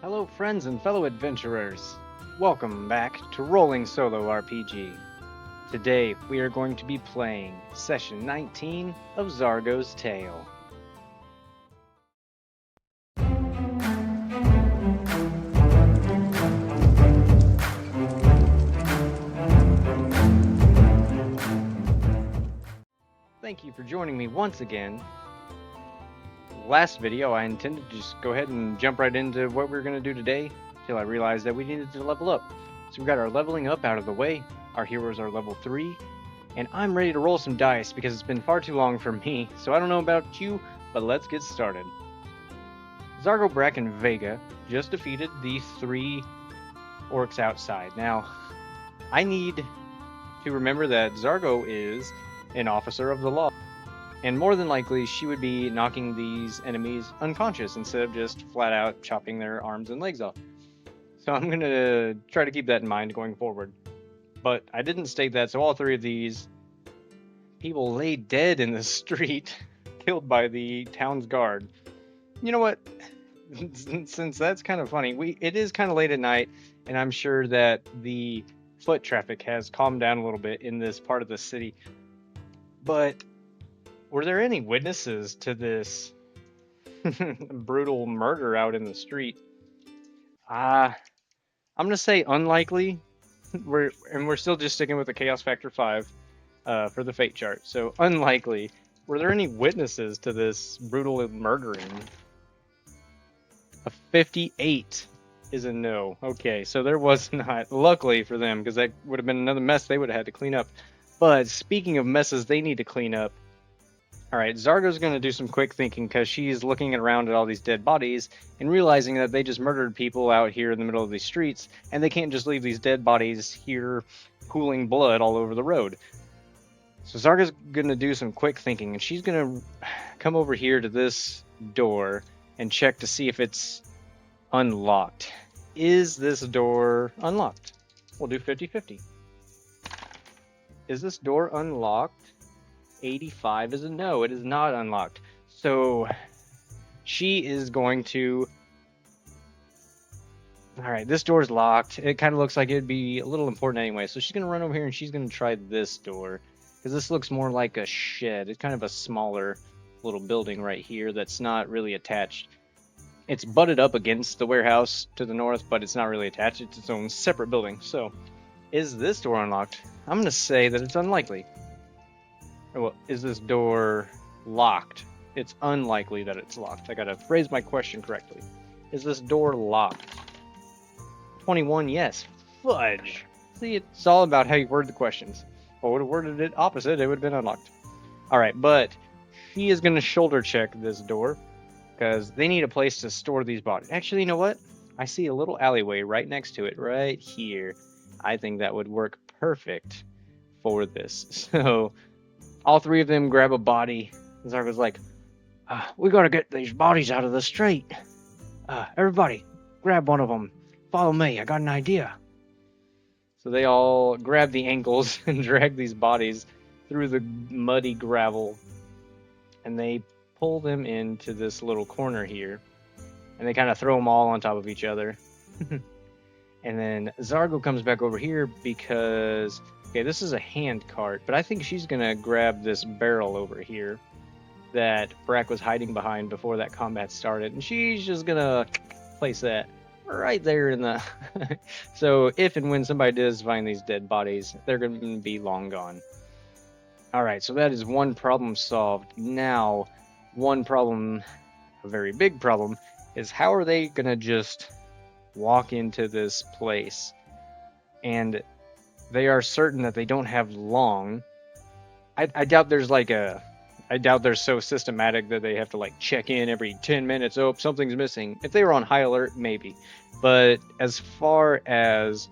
Hello, friends and fellow adventurers. Welcome back to Rolling Solo RPG. Today, we are going to be playing Session 19 of Zargo's Tale. Thank you for joining me once again. Last video, I intended to just go ahead and jump right into what we're going to do today, until I realized that we needed to level up. So we got our leveling up out of the way, our heroes are level 3, and I'm ready to roll some dice because it's been far too long for me, so I don't know about you, but let's get started. Zargo, Brack, and Vega just defeated the 3 orcs outside. Now, I need to remember that Zargo is an officer of the law, and more than likely she would be knocking these enemies unconscious instead of just flat out chopping their arms and legs off. So I'm going to try to keep that in mind going forward. But I didn't state that, so all 3 of these people lay dead in the street, killed by the town's guard. You know what? Since that's kind of funny, it is kind of late at night, and I'm sure that the foot traffic has calmed down a little bit in this part of the city. But were there any witnesses to this brutal murder out in the street? I'm gonna say unlikely. We're still just sticking with the Chaos Factor 5 for the fate chart. So unlikely. Were there any witnesses to this brutal murdering? A 58 is a no. Okay, so there was not. Luckily for them, because that would have been another mess they would have had to clean up. But speaking of messes they need to clean up, alright, Zargo's going to do some quick thinking because she's looking around at all these dead bodies and realizing that they just murdered people out here in the middle of these streets, and they can't just leave these dead bodies here pooling blood all over the road. So Zargo's going to do some quick thinking, and she's going to come over here to this door and check to see if it's unlocked. Is this door unlocked? We'll do 50-50. Is this door unlocked? 85 is a no. It is not unlocked. So she is going to... Alright, this door's locked. It kind of looks like it'd be a little important anyway. So she's going to run over here and she's going to try this door. Because this looks more like a shed. It's kind of a smaller little building right here that's not really attached. It's butted up against the warehouse to the north, but it's not really attached. It's its own separate building. So, is this door unlocked? I'm going to say that it's unlikely. Well, is this door locked? It's unlikely that it's locked. I gotta phrase my question correctly. Is this door locked? 21, yes. Fudge. See, it's all about how you word the questions. If I would have worded it opposite, it would have been unlocked. Alright, but she is gonna shoulder check this door because they need a place to store these bodies. Actually, you know what? I see a little alleyway right next to it, right here. I think that would work perfect for this. So... all 3 of them grab a body. Zargo's like, we gotta get these bodies out of the street. Everybody, grab one of them. Follow me, I got an idea. So they all grab the ankles and drag these bodies through the muddy gravel. And they pull them into this little corner here. And they kind of throw them all on top of each other. And then Zargo comes back over here because... okay, this is a hand cart, but I think she's going to grab this barrel over here that Brack was hiding behind before that combat started, and she's just going to place that right there in the... so if and when somebody does find these dead bodies, they're going to be long gone. Alright, so that is one problem solved. Now, one problem, a very big problem, is how are they going to just walk into this place? And... they are certain that they don't have long. I doubt there's like a... I doubt they're so systematic that they have to like check in every 10 minutes. Oh, something's missing. If they were on high alert, maybe. But as far as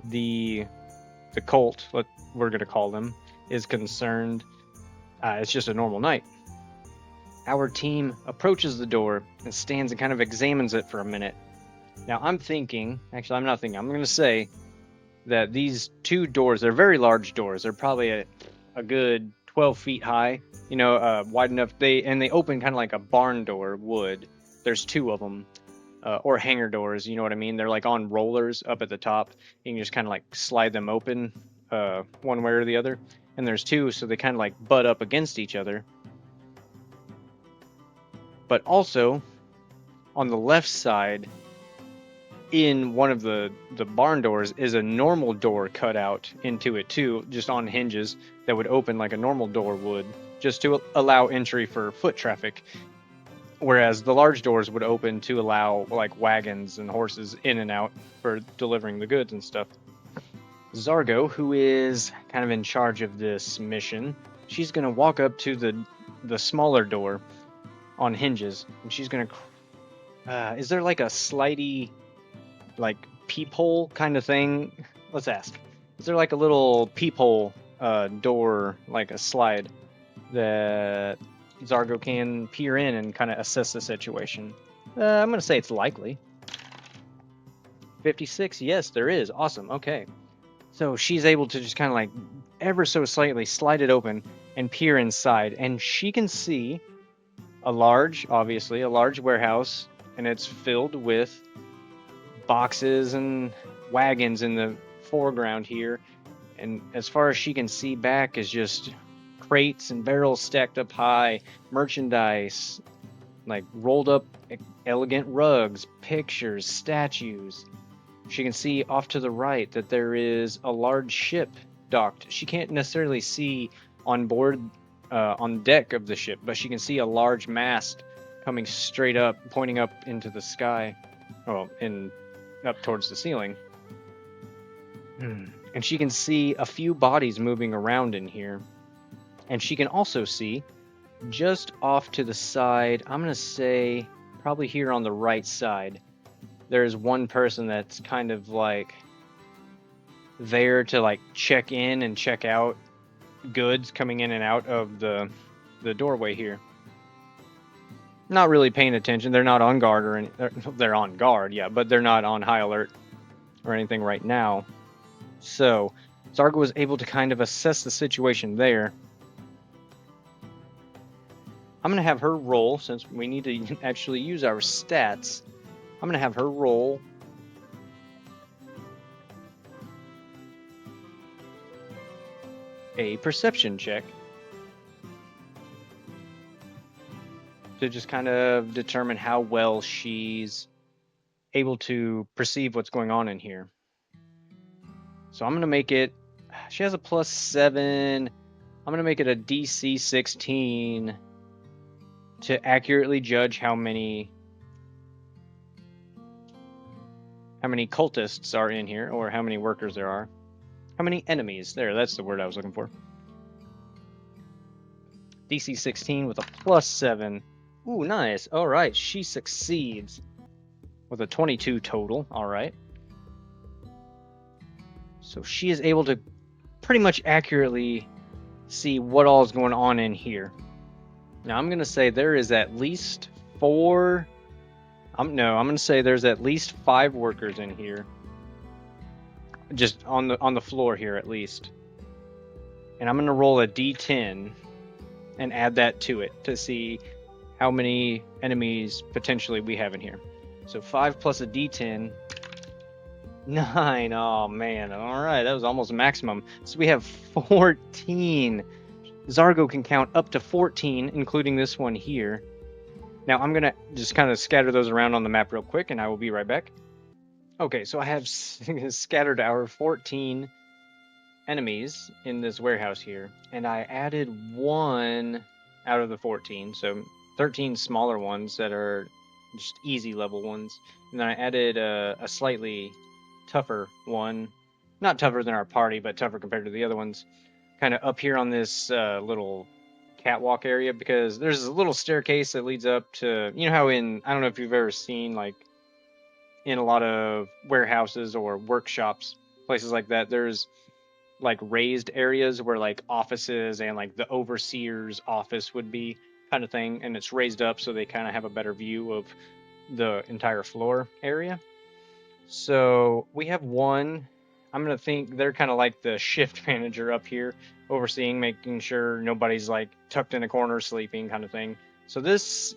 the cult, what we're going to call them, is concerned, it's just a normal night. Our team approaches the door and stands and kind of examines it for a minute. Now I'm thinking... actually, I'm not thinking. I'm going to say... that these 2 doors, they're very large doors. They're probably a good 12 feet high, you know, wide enough. They open kind of like a barn door would. There's 2 of them. or hangar doors, you know what I mean? They're like on rollers up at the top. You can just kind of like slide them open one way or the other. And there's two, so they kind of like butt up against each other. But also, on the left side, in one of the barn doors, is a normal door cut out into it too, just on hinges that would open like a normal door would, just to allow entry for foot traffic. Whereas the large doors would open to allow like wagons and horses in and out for delivering the goods and stuff. Zargo, who is kind of in charge of this mission, she's gonna walk up to the smaller door on hinges, and she's gonna. Is there like a slidey, like peephole kind of thing? Let's ask. Is there like a little peephole door, like a slide that Zargo can peer in and kind of assess the situation? I'm going to say it's likely. 56, yes, there is. Awesome, okay. So she's able to just kind of like ever so slightly slide it open and peer inside, and she can see obviously a large warehouse, and it's filled with boxes and wagons in the foreground here. And as far as she can see back is just crates and barrels stacked up high, merchandise, like rolled up elegant rugs, pictures, statues. She can see off to the right that there is a large ship docked. She can't necessarily see on board, on deck of the ship, but she can see a large mast coming straight up, pointing up into the sky, well, up towards the ceiling. And she can see a few bodies moving around in here. And she can also see just off to the side, I'm going to say probably here on the right side, there's one person that's kind of like there to like check in and check out goods coming in and out of the doorway here. Not really paying attention. They're not on guard or they're on guard, yeah, but they're not on high alert or anything right now. So Zargo was able to kind of assess the situation there. I'm going to have her roll, since we need to actually use our stats. I'm going to have her roll a perception check to just kind of determine how well she's able to perceive what's going on in here. So I'm going to make it, she has a +7. I'm going to make it a DC 16 to accurately judge how many cultists are in here, or how many workers there are. How many enemies? There, that's the word I was looking for. DC 16 with a +7. Ooh, nice. All right, she succeeds with a 22 total. All right. So she is able to pretty much accurately see what all is going on in here. Now I'm going to say there is at least 4... I'm going to say there's at least 5 workers in here. Just on the floor here at least. And I'm going to roll a D10 and add that to it to see how many enemies potentially we have in here. So 5 plus a D10. 9. Oh man. Alright, that was almost maximum. So we have 14. Zargo can count up to 14, including this one here. Now I'm going to just kind of scatter those around on the map real quick, and I will be right back. Okay, so I have scattered our 14 enemies in this warehouse here, and I added 1 out of the 14, so 13 smaller ones that are just easy level ones, and then I added a slightly tougher one, not tougher than our party, but tougher compared to the other ones, kind of up here on this little catwalk area, because there's a little staircase that leads up to, you know how I don't know if you've ever seen, like, in a lot of warehouses or workshops, places like that, there's like raised areas where like offices and like the overseer's office would be, kind of thing, and it's raised up so they kind of have a better view of the entire floor area. So we have one. I'm going to think they're kind of like the shift manager up here, overseeing, making sure nobody's like tucked in a corner sleeping, kind of thing. So this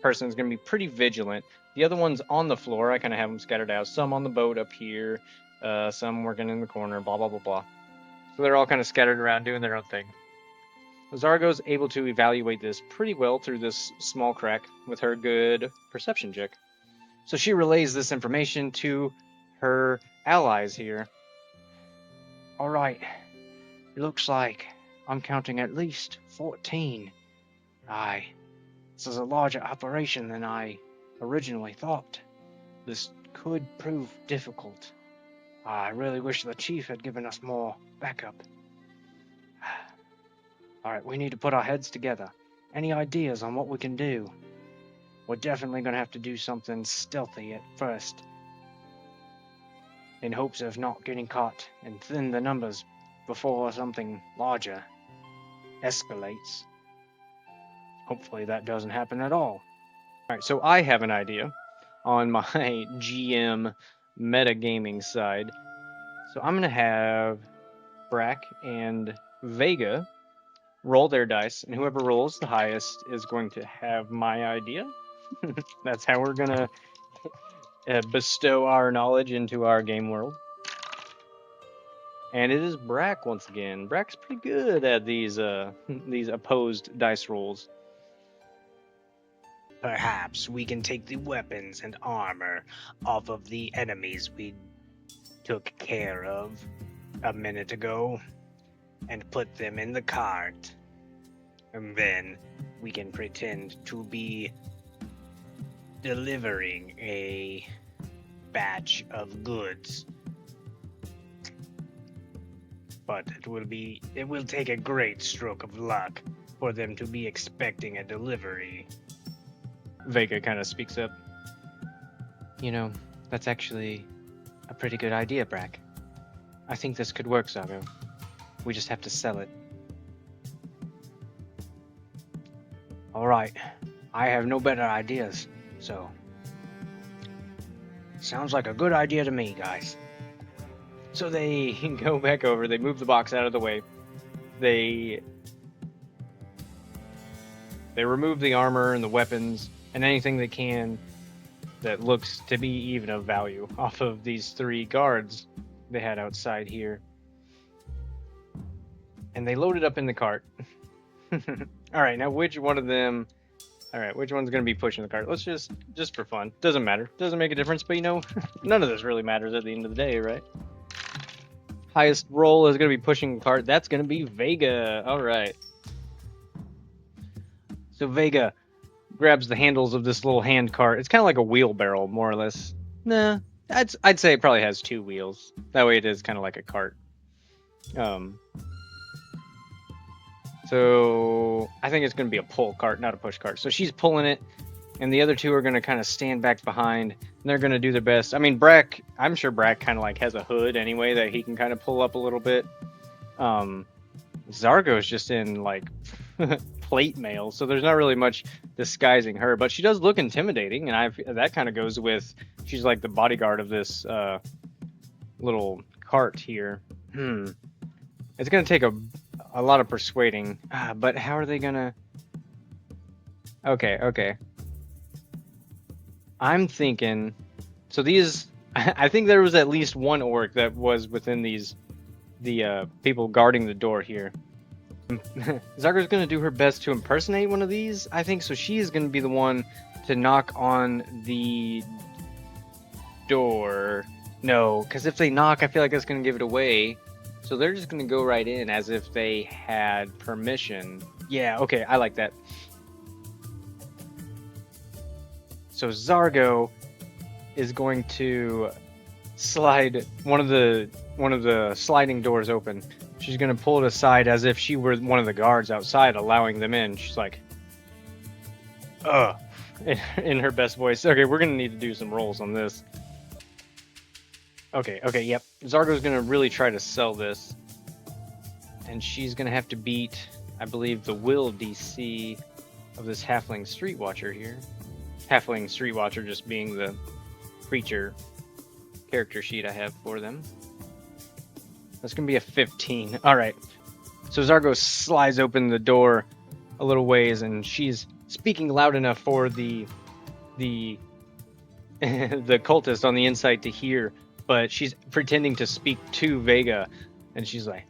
person is going to be pretty vigilant. The other one's on the floor. I kind of have them scattered out. Some on the boat up here, some working in the corner, blah, blah, blah, blah. So they're all kind of scattered around doing their own thing. Zargo's able to evaluate this pretty well through this small crack with her good perception check. So she relays this information to her allies here. All right, it looks like I'm counting at least 14. Aye, this is a larger operation than I originally thought. This could prove difficult. I really wish the chief had given us more backup. Alright, we need to put our heads together. Any ideas on what we can do? We're definitely going to have to do something stealthy at first, in hopes of not getting caught and thin the numbers before something larger escalates. Hopefully that doesn't happen at all. Alright, so I have an idea on my GM metagaming side. So I'm going to have Brack and Vega roll their dice, and whoever rolls the highest is going to have my idea. That's how we're going to bestow our knowledge into our game world. And it is Brack once again. Brack's pretty good at these opposed dice rolls. Perhaps we can take the weapons and armor off of the enemies we took care of a minute ago and put them in the cart. And then we can pretend to be delivering a batch of goods. But it will take a great stroke of luck for them to be expecting a delivery. Vega kind of speaks up. You know, that's actually a pretty good idea, Brack. I think this could work, Zargo. We just have to sell it. Alright, I have no better ideas, so... Sounds like a good idea to me, guys. So they go back over, they move the box out of the way. They remove the armor and the weapons and anything they can that looks to be even of value off of these 3 guards they had outside here. And they load it up in the cart. Alright, now which one of them... Alright, which one's going to be pushing the cart? Let's just for fun. Doesn't matter. Doesn't make a difference, but you know, none of this really matters at the end of the day, right? Highest roll is going to be pushing the cart. That's going to be Vega. Alright. So Vega grabs the handles of this little hand cart. It's kind of like a wheelbarrow, more or less. Nah, I'd say it probably has 2 wheels. That way it is kind of like a cart. So I think it's going to be a pull cart, not a push cart. So she's pulling it, and the other 2 are going to kind of stand back behind, and they're going to do their best. I mean, Brack, I'm sure Brack kind of like has a hood anyway that he can kind of pull up a little bit. Zargo's just in like plate mail, so there's not really much disguising her, but she does look intimidating, and that kind of goes with she's like the bodyguard of this little cart here. It's going to take a lot of persuading, but how are they gonna... Okay. I'm thinking... So these... I think there was at least one orc that was within the people guarding the door here. Zargo's gonna do her best to impersonate one of these, I think, so she is gonna be the one to knock on the door. No, because if they knock, I feel like that's gonna give it away. So they're just going to go right in as if they had permission. Yeah, okay, I like that. So Zargo is going to slide one of the sliding doors open. She's going to pull it aside as if she were one of the guards outside, allowing them in. She's like, ugh, in her best voice. Okay, we're going to need to do some rolls on this. Okay, yep. Zargo's going to really try to sell this. And she's going to have to beat, I believe, the will DC of this Halfling Street Watcher here. Halfling Street Watcher just being the creature character sheet I have for them. That's going to be a 15. Alright. So Zargo slides open the door a little ways, and she's speaking loud enough for the the cultist on the inside to hear, but she's pretending to speak to Vega, and she's like,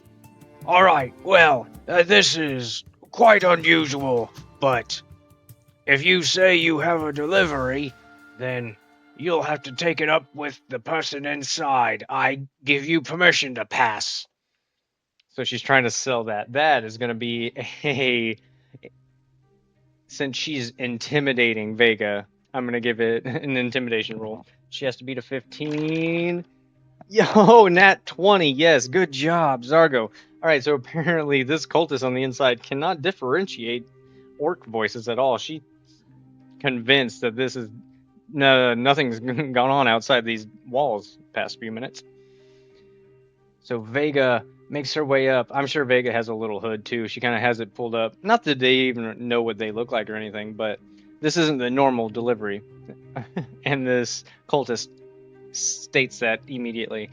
All right, well, this is quite unusual, but if you say you have a delivery, then you'll have to take it up with the person inside. I give you permission to pass. so she's trying to sell that. That is going to be a, since she's intimidating Vega, I'm going to give it an intimidation roll. She has to beat a 15. Yo, nat 20. Yes, good job, Zargo. All right, so apparently this cultist on the inside cannot differentiate orc voices at all. She's convinced that this is nothing's gone on outside these walls past few minutes. So Vega makes her way up. I'm sure Vega has a little hood too. She kind of has it pulled up. Not that they even know what they look like or anything, but this isn't the normal delivery. And this cultist states that immediately.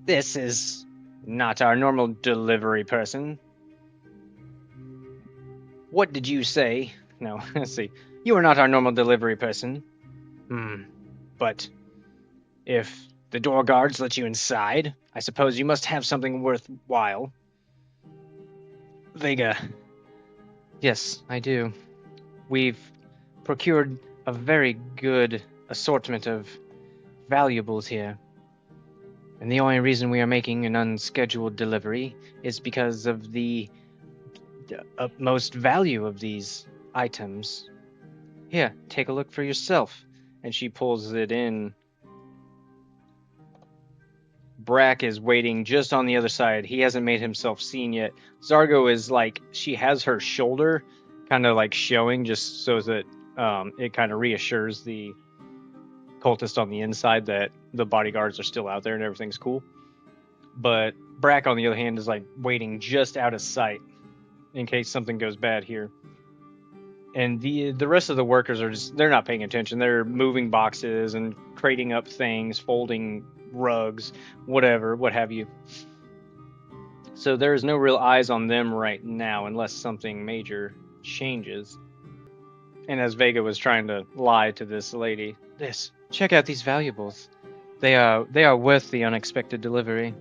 This is not our normal delivery person. What did you say? No, let's see. You are not our normal delivery person. But if the door guards let you inside, I suppose you must have something worthwhile. Vega. Yes, I do. We've procured a very good assortment of valuables here. And the only reason we are making an unscheduled delivery is because of the utmost value of these items. Here, take a look for yourself. And she pulls it in. Brack is waiting just on the other side. He hasn't made himself seen yet. Zargo is like, she has her shoulder kind of like showing just so that it kind of reassures the cultist on the inside that the bodyguards are still out there and everything's cool. But Brack, on the other hand, is like waiting just out of sight in case something goes bad here. And the rest of the workers are just, they're not paying attention. They're moving boxes and crating up things, folding rugs, whatever, what have you. So there's no real eyes on them right now unless something major changes. And as Vega was trying to lie to this lady, check out these valuables. They are worth the unexpected delivery.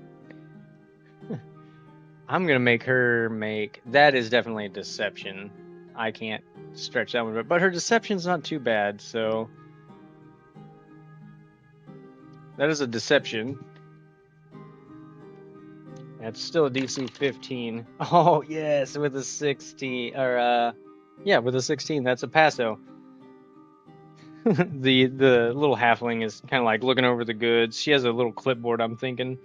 I'm gonna make her make, that is definitely a deception. I can't stretch that one, but her deception's not too bad, so that is a deception. That's still a DC 15. Oh yes, with a 16, or yeah, with a 16, that's a passo. the little halfling is kind of like looking over the goods. She has a little clipboard, I'm thinking,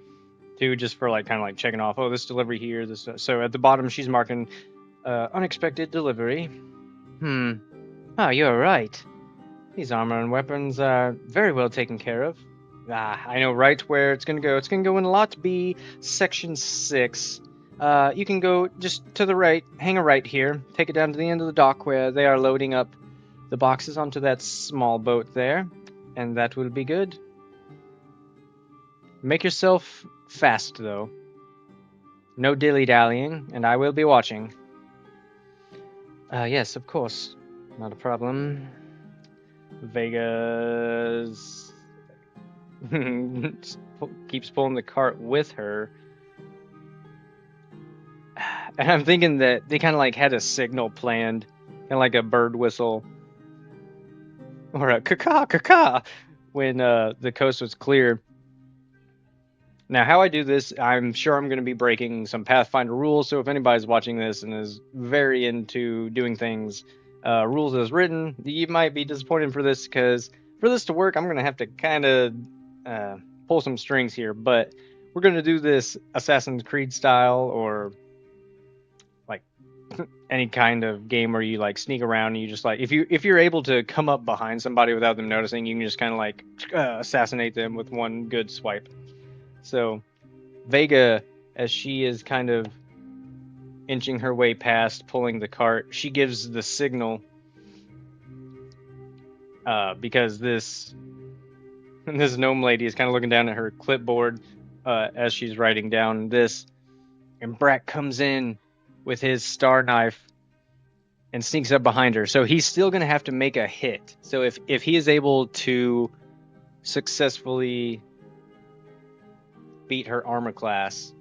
too, just for like kind of like checking off. Oh, this delivery here. This. So at the bottom, she's marking unexpected delivery. Oh, you're right. These armor and weapons are very well taken care of. I know right where it's gonna go. It's gonna go in Lot B, Section 6. You can go just to the right, hang a right here, take it down to the end of the dock where they are loading up the boxes onto that small boat there, and that will be good. Make yourself fast, though. No dilly-dallying, and I will be watching. Yes, of course. Not a problem. Vegas keeps pulling the cart with her. And I'm thinking that they kind of like had a signal planned, kind of like a bird whistle or a caca when the coast was clear. Now, how I do this, I'm sure I'm going to be breaking some Pathfinder rules, so if anybody's watching this and is very into doing things rules as written, you might be disappointed for this, because for this to work, I'm going to have to kind of pull some strings here, but we're going to do this Assassin's Creed style, or like any kind of game where you like sneak around and you just like, if you're able to come up behind somebody without them noticing, you can just kind of like assassinate them with one good swipe. So Vega, as she is kind of inching her way past, pulling the cart, she gives the signal because this gnome lady is kind of looking down at her clipboard as she's writing down this, and Brack comes in with his star knife and sneaks up behind her. So he's still going to have to make a hit. So if he is able to successfully beat her armor class,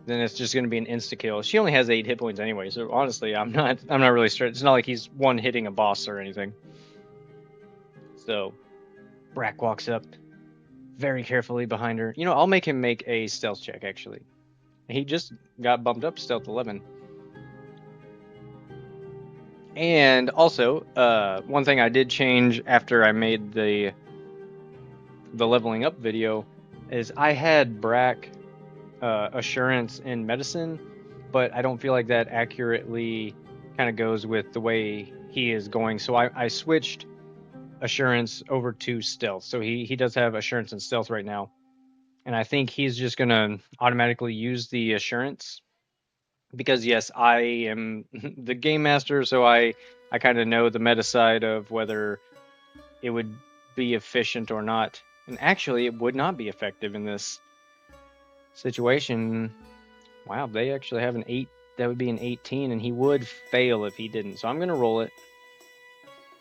then it's just going to be an insta kill. She only has 8 hit points anyway, so honestly, I'm not really stressed. It's not like he's one hitting a boss or anything. So Brack walks up very carefully behind her. You know, I'll make him make a stealth check actually. He just got bumped up to stealth 11. And also, one thing I did change after I made the leveling up video is I had Brack assurance in medicine, but I don't feel like that accurately kind of goes with the way he is going. So I switched assurance over to stealth. So he does have assurance and stealth right now. And I think he's just going to automatically use the assurance because yes, I am the game master, so I kind of know the meta side of whether it would be efficient or not. And actually, it would not be effective in this situation. Wow, they actually have an 8. That would be an 18, and he would fail if he didn't. So I'm going to roll it.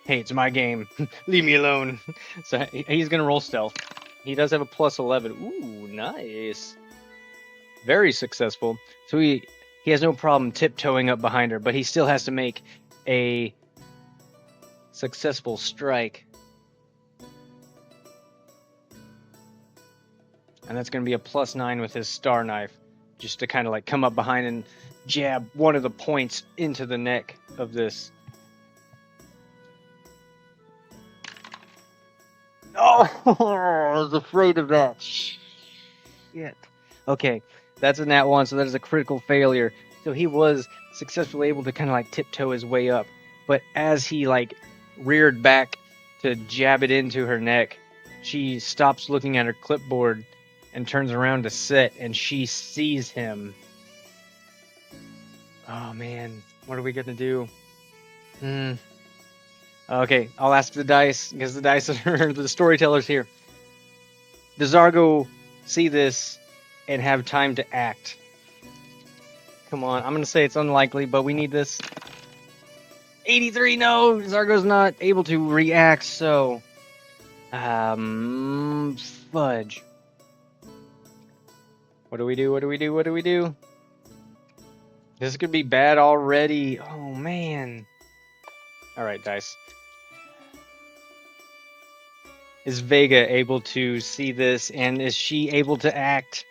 Hey, it's my game. Leave me alone. So he's going to roll stealth. He does have a plus 11. Ooh, nice. Very successful. So he has no problem tiptoeing up behind her, but he still has to make a successful strike. And that's going to be a plus 9 with his star knife, just to kind of like come up behind and jab one of the points into the neck of this. Oh, I was afraid of that. Shit. Okay, that's a nat 1, so that is a critical failure. So he was successfully able to kind of like tiptoe his way up, but as he like reared back to jab it into her neck, she stops looking at her clipboard and turns around to sit, and she sees him. Oh man, what are we gonna do? Okay, I'll ask the dice, because the dice are the storytellers here. Does Zargo see this and have time to act? Come on, I'm gonna say it's unlikely, but we need this. 83, no! Zargo's not able to react, so... fudge. What do we do? What do we do? What do we do? This could be bad already. Oh, man. Alright, dice. Is Vega able to see this, and is she able to act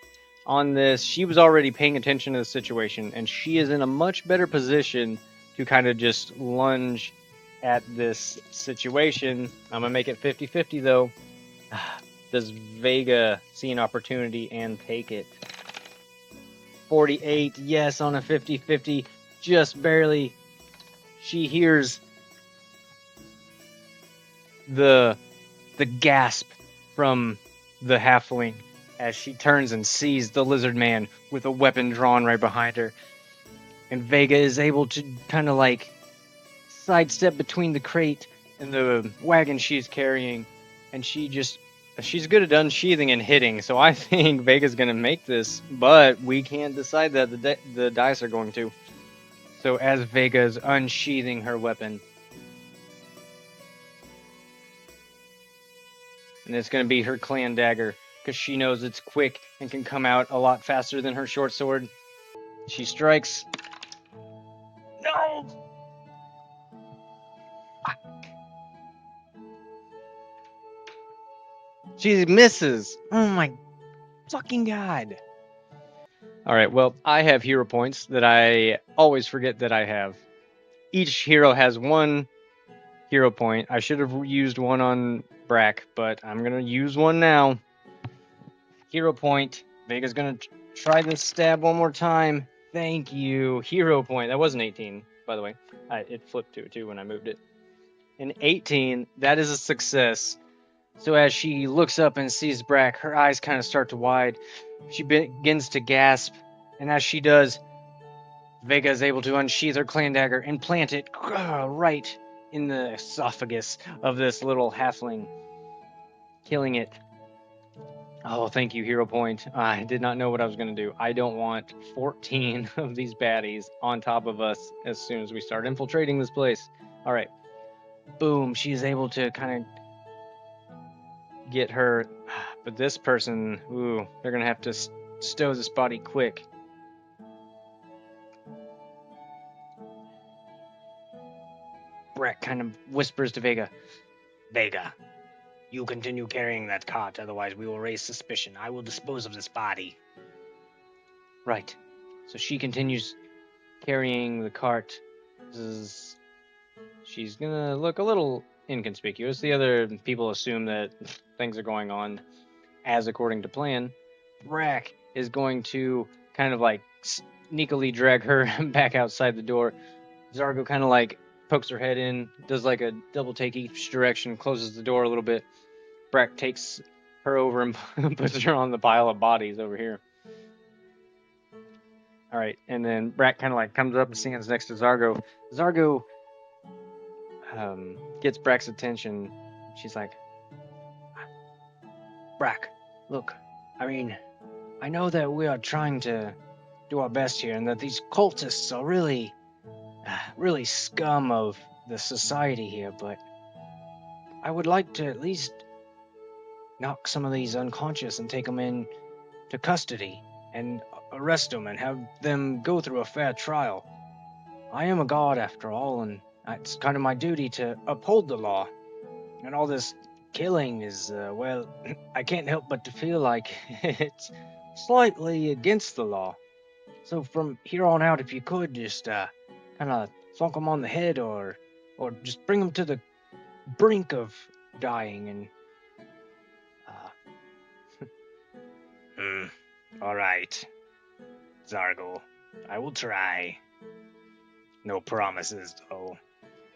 on this? She was already paying attention to the situation, and she is in a much better position to kind of just lunge at this situation. I'm going to make it 50-50, though. Does Vega see an opportunity and take it? 48, yes, on a 50-50, just barely. She hears the gasp from the halfling as she turns and sees the lizard man with a weapon drawn right behind her. And Vega is able to kind of like sidestep between the crate and the wagon she's carrying, and she's good at unsheathing and hitting, so I think Vega's going to make this, but we can't decide that. The dice are going to. So as Vega's unsheathing her weapon, and it's going to be her clan dagger, because she knows it's quick and can come out a lot faster than her short sword. She strikes. No! She misses. Oh my fucking god. Alright, well, I have hero points that I always forget that I have. Each hero has 1 hero point. I should have used one on Brack, but I'm going to use one now. Hero point. Vega's going to try this stab one more time. Thank you. Hero point. That was an 18, by the way. It flipped to it too when I moved it. An 18. That is a success. So as she looks up and sees Brack, her eyes kind of start to wide. She begins to gasp, and as she does, Vega is able to unsheath her clan dagger and plant it right in the esophagus of this little halfling, killing it. Oh, thank you, hero point. I did not know what I was going to do. I don't want 14 of these baddies on top of us as soon as we start infiltrating this place. All right. Boom. She is able to kind of get her. But this person, ooh, they're gonna have to stow this body quick. Brett kind of whispers to Vega. Vega, you continue carrying that cart, otherwise we will raise suspicion. I will dispose of this body. Right. So she continues carrying the cart. She's gonna look a little inconspicuous. The other people assume that things are going on as according to plan. Brack is going to kind of like sneakily drag her back outside the door. Zargo kind of like pokes her head in, does like a double take each direction, closes the door a little bit. Brack takes her over and puts her on the pile of bodies over here. All right, and then Brack kind of like comes up and stands next to Zargo. Zargo gets Brack's attention. She's like, Brack, look, I mean, I know that we are trying to do our best here and that these cultists are really scum of the society here, but I would like to at least knock some of these unconscious and take them in to custody and arrest them and have them go through a fair trial. I am a god after all, and it's kind of my duty to uphold the law. And all this killing is, well, I can't help but to feel like it's slightly against the law. So from here on out, if you could just kind of thunk them on the head or just bring them to the brink of dying and All right, Zargo. I will try. No promises, though.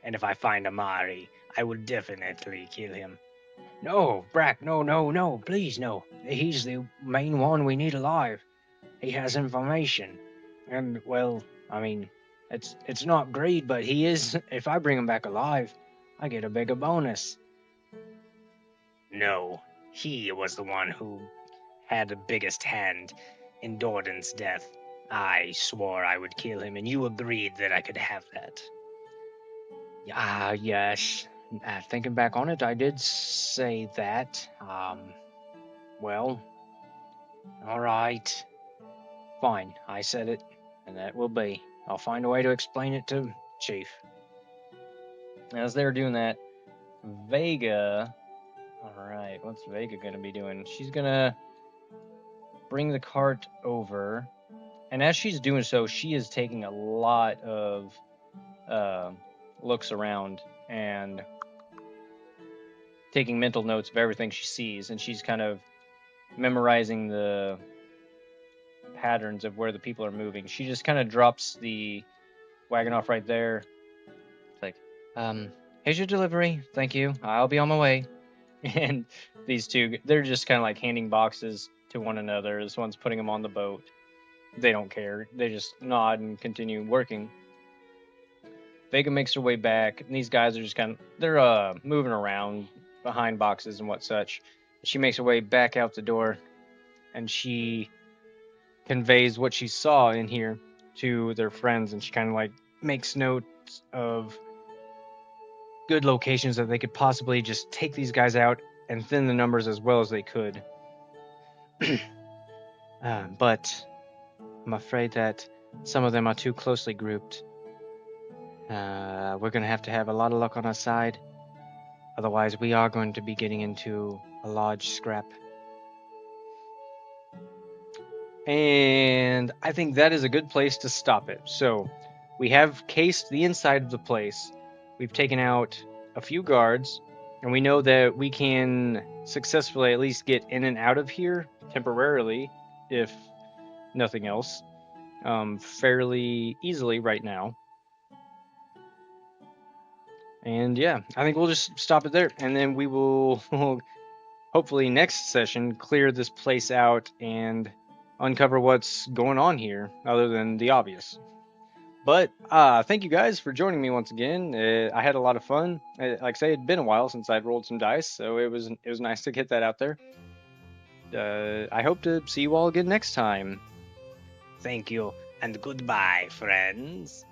And if I find Amari, I will definitely kill him. No, Brack, no, please, no. He's the main one we need alive. He has information. And, well, I mean, it's not greed, but he is, if I bring him back alive, I get a bigger bonus. No, he was the one who had the biggest hand in Dordan's death. I swore I would kill him, and you agreed that I could have that. Yes. Thinking back on it, I did say that. Well, all right. Fine, I said it, and that will be. I'll find a way to explain it to Chief. As they're doing that, Vega. All right, what's Vega gonna be doing? She's gonna bring the cart over, and as she's doing so, she is taking a lot of looks around and taking mental notes of everything she sees, and she's kind of memorizing the patterns of where the people are moving. She just kind of drops the wagon off right there. It's like, here's your delivery. Thank you. I'll be on my way. And these two, they're just kind of like handing boxes to one another. This one's putting them on the boat. They don't care. They just nod and continue working. Vega makes her way back, and these guys are just they're moving around behind boxes and what such. She makes her way back out the door, and she conveys what she saw in here to their friends, and she kind of like makes notes of good locations that they could possibly just take these guys out and thin the numbers as well as they could. But I'm afraid that some of them are too closely grouped. We're going to have a lot of luck on our side. Otherwise, we are going to be getting into a large scrap. And I think that is a good place to stop it. So we have cased the inside of the place. We've taken out a few guards, and we know that we can successfully at least get in and out of here temporarily, if nothing else, fairly easily right now. And yeah, I think we'll just stop it there, and then we will hopefully next session clear this place out and uncover what's going on here other than the obvious. But thank you guys for joining me once again. I had a lot of fun. Like I say, it had been a while since I'd rolled some dice, so it was nice to get that out there. I hope to see you all again next time. Thank you, and goodbye, friends.